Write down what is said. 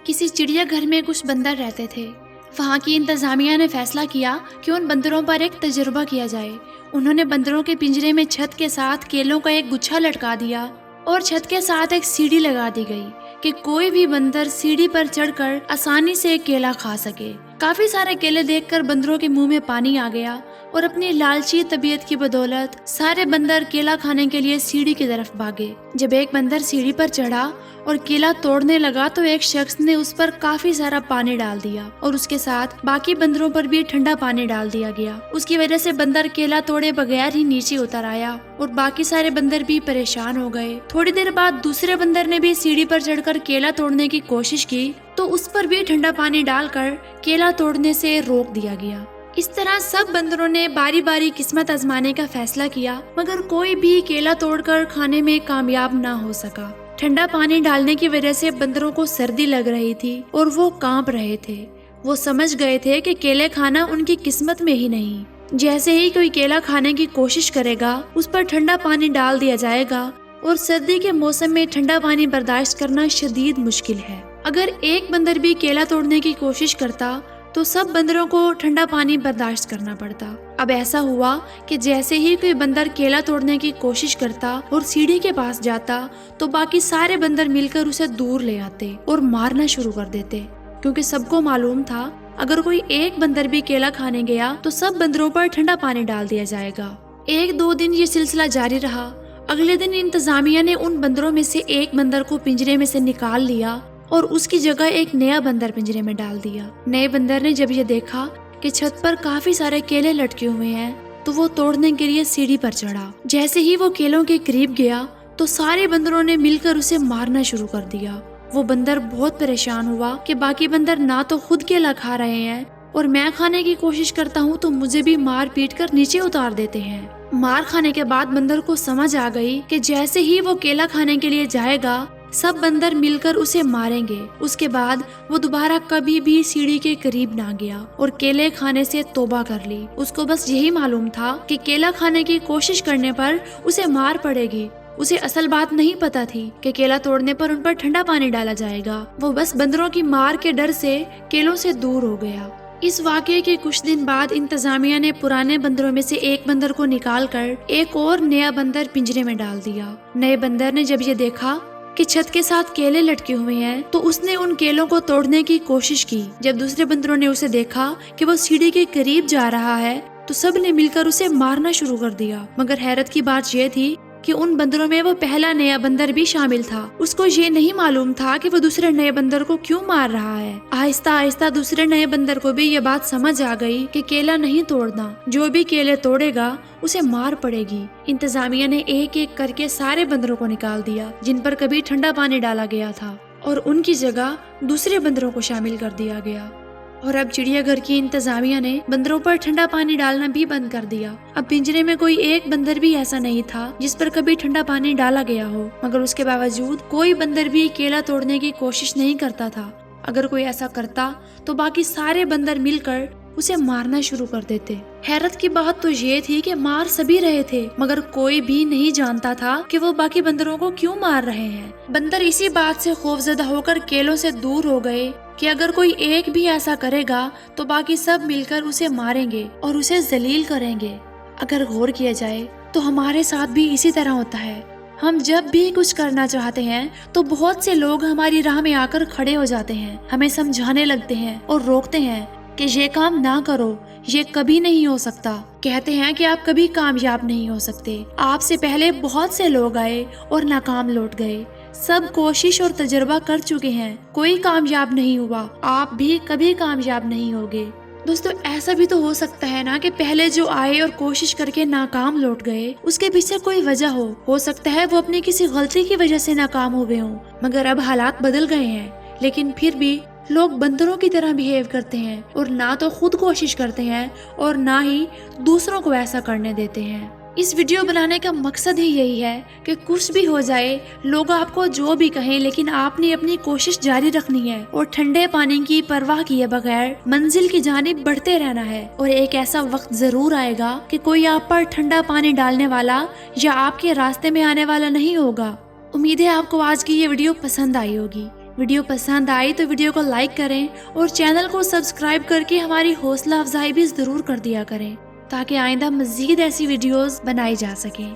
کسی چڑیا گھر میں کچھ بندر رہتے تھے۔ وہاں کی انتظامیہ نے فیصلہ کیا کہ ان بندروں پر ایک تجربہ کیا جائے۔ انہوں نے بندروں کے پنجرے میں چھت کے ساتھ کیلوں کا ایک گچھا لٹکا دیا اور چھت کے ساتھ ایک سیڑھی لگا دی گئی کہ کوئی بھی بندر سیڑھی پر چڑھ کر آسانی سے ایک کیلا کھا سکے۔ کافی سارے کیلے دیکھ کر بندروں کے منہ میں پانی آ گیا اور اپنی لالچی طبیعت کی بدولت سارے بندر کیلا کھانے کے لیے سیڑھی کی طرف بھاگے۔ جب ایک بندر سیڑھی پر چڑھا اور کیلا توڑنے لگا تو ایک شخص نے اس پر کافی سارا پانی ڈال دیا اور اس کے ساتھ باقی بندروں پر بھی ٹھنڈا پانی ڈال دیا گیا۔ اس کی وجہ سے بندر کیلا توڑے بغیر ہی نیچے اتر آیا اور باقی سارے بندر بھی پریشان ہو گئے۔ تھوڑی دیر بعد دوسرے بندر نے بھی سیڑھی پر چڑھ کر کیلا توڑنے کی کوشش کی تو اس پر بھی ٹھنڈا پانی ڈال کر کیلا توڑنے سے روک دیا گیا۔ اس طرح سب بندروں نے باری باری قسمت آزمانے کا فیصلہ کیا مگر کوئی بھی کیلا توڑ کر کھانے میں کامیاب نہ ہو سکا۔ ٹھنڈا پانی ڈالنے کی وجہ سے بندروں کو سردی لگ رہی تھی اور وہ کانپ رہے تھے۔ وہ سمجھ گئے تھے کہ کیلے کھانا ان کی قسمت میں ہی نہیں۔ جیسے ہی کوئی کیلا کھانے کی کوشش کرے گا اس پر ٹھنڈا پانی ڈال دیا جائے گا اور سردی کے موسم میں ٹھنڈا پانی برداشت کرنا شدید مشکل ہے۔ اگر ایک بندر بھی کیلا توڑنے کی کوشش کرتا تو سب بندروں کو ٹھنڈا پانی برداشت کرنا پڑتا۔ اب ایسا ہوا کہ جیسے ہی کوئی بندر کیلا توڑنے کی کوشش کرتا اور سیڑھی کے پاس جاتا تو باقی سارے بندر مل کر اسے دور لے آتے اور مارنا شروع کر دیتے، کیونکہ سب کو معلوم تھا اگر کوئی ایک بندر بھی کیلا کھانے گیا تو سب بندروں پر ٹھنڈا پانی ڈال دیا جائے گا۔ ایک دو دن یہ سلسلہ جاری رہا۔ اگلے دن انتظامیہ نے ان بندروں میں سے ایک بندر کو پنجرے میں سے نکال لیا اور اس کی جگہ ایک نیا بندر پنجرے میں ڈال دیا۔ نئے بندر نے جب یہ دیکھا کہ چھت پر کافی سارے کیلے لٹکے ہوئے ہیں تو وہ توڑنے کے لیے سیڑھی پر چڑھا۔ جیسے ہی وہ کیلوں کے قریب گیا تو سارے بندروں نے مل کر اسے مارنا شروع کر دیا۔ وہ بندر بہت پریشان ہوا کہ باقی بندر نہ تو خود کیلا کھا رہے ہیں اور میں کھانے کی کوشش کرتا ہوں تو مجھے بھی مار پیٹ کر نیچے اتار دیتے ہیں۔ مار کھانے کے بعد بندر کو سمجھ آ گئی کہ جیسے ہی وہ کیلا کھانے کے لیے جائے گا سب بندر مل کر اسے ماریں گے۔ اس کے بعد وہ دوبارہ کبھی بھی سیڑھی کے قریب نہ گیا اور کیلے کھانے سے توبہ کر لی۔ اس کو بس یہی معلوم تھا کہ کیلا کھانے کی کوشش کرنے پر اسے مار پڑے گی۔ اسے اصل بات نہیں پتا تھی کہ کیلا توڑنے پر ان پر ٹھنڈا پانی ڈالا جائے گا۔ وہ بس بندروں کی مار کے ڈر سے کیلوں سے دور ہو گیا۔ اس واقعے کے کچھ دن بعد انتظامیہ نے پرانے بندروں میں سے ایک بندر کو نکال کر ایک اور نیا بندر پنجرے میں ڈال دیا۔ نئے بندر نے جب یہ دیکھا کہ چھت کے ساتھ کیلے لٹکے ہوئے ہیں تو اس نے ان کیلوں کو توڑنے کی کوشش کی۔ جب دوسرے بندروں نے اسے دیکھا کہ وہ سیڑھی کے قریب جا رہا ہے تو سب نے مل کر اسے مارنا شروع کر دیا۔ مگر حیرت کی بات یہ تھی کہ ان بندروں میں وہ پہلا نیا بندر بھی شامل تھا۔ اس کو یہ نہیں معلوم تھا کہ وہ دوسرے نئے بندر کو کیوں مار رہا ہے۔ آہستہ آہستہ دوسرے نئے بندر کو بھی یہ بات سمجھ آ گئی کہ کیلا نہیں توڑنا، جو بھی کیلے توڑے گا اسے مار پڑے گی۔ انتظامیہ نے ایک ایک کر کے سارے بندروں کو نکال دیا جن پر کبھی ٹھنڈا پانی ڈالا گیا تھا اور ان کی جگہ دوسرے بندروں کو شامل کر دیا گیا۔ اور اب چڑیا گھر کی انتظامیہ نے بندروں پر ٹھنڈا پانی ڈالنا بھی بند کر دیا۔ اب پنجرے میں کوئی ایک بندر بھی ایسا نہیں تھا جس پر کبھی ٹھنڈا پانی ڈالا گیا ہو، مگر اس کے باوجود کوئی بندر بھی کیلا توڑنے کی کوشش نہیں کرتا تھا۔ اگر کوئی ایسا کرتا تو باقی سارے بندر مل کر اسے مارنا شروع کر دیتے۔ حیرت کی بات تو یہ تھی کہ مار سبھی رہے تھے مگر کوئی بھی نہیں جانتا تھا کہ وہ باقی بندروں کو کیوں مار رہے ہیں۔ بندر اسی بات سے خوفزدہ ہو کر کیلوں سے دور ہو گئے کہ اگر کوئی ایک بھی ایسا کرے گا تو باقی سب مل کر اسے ماریں گے اور اسے ذلیل کریں گے۔ اگر غور کیا جائے تو ہمارے ساتھ بھی اسی طرح ہوتا ہے۔ ہم جب بھی کچھ کرنا چاہتے ہیں تو بہت سے لوگ ہماری راہ میں آ کر کھڑے ہو جاتے ہیں، ہمیں سمجھانے لگتے ہیں اور روکتے ہیں کہ یہ کام نہ کرو، یہ کبھی نہیں ہو سکتا۔ کہتے ہیں کہ آپ کبھی کامیاب نہیں ہو سکتے، آپ سے پہلے بہت سے لوگ آئے اور ناکام لوٹ گئے، سب کوشش اور تجربہ کر چکے ہیں، کوئی کامیاب نہیں ہوا، آپ بھی کبھی کامیاب نہیں ہوگے۔ دوستو ایسا بھی تو ہو سکتا ہے نا کہ پہلے جو آئے اور کوشش کر کے ناکام لوٹ گئے اس کے پیچھے کوئی وجہ ہو سکتا ہے وہ اپنی کسی غلطی کی وجہ سے ناکام ہو گئے ہوں، مگر اب حالات بدل گئے ہیں، لیکن پھر بھی لوگ بندروں کی طرح بیہیو کرتے ہیں اور نہ تو خود کوشش کرتے ہیں اور نہ ہی دوسروں کو ایسا کرنے دیتے ہیں۔ اس ویڈیو بنانے کا مقصد ہی یہی ہے کہ کچھ بھی ہو جائے، لوگ آپ کو جو بھی کہیں، لیکن آپ نے اپنی کوشش جاری رکھنی ہے اور ٹھنڈے پانی کی پرواہ کیے بغیر منزل کی جانب بڑھتے رہنا ہے۔ اور ایک ایسا وقت ضرور آئے گا کہ کوئی آپ پر ٹھنڈا پانی ڈالنے والا یا آپ کے راستے میں آنے والا نہیں ہوگا۔ امید ہے آپ کو آج کی یہ ویڈیو پسند آئی ہوگی۔ ویڈیو پسند آئی تو ویڈیو کو لائک کریں اور چینل کو سبسکرائب کر کے ہماری حوصلہ افزائی بھی ضرور کر دیا کریں تاکہ آئندہ مزید ایسی ویڈیوز بنائی جا سکیں۔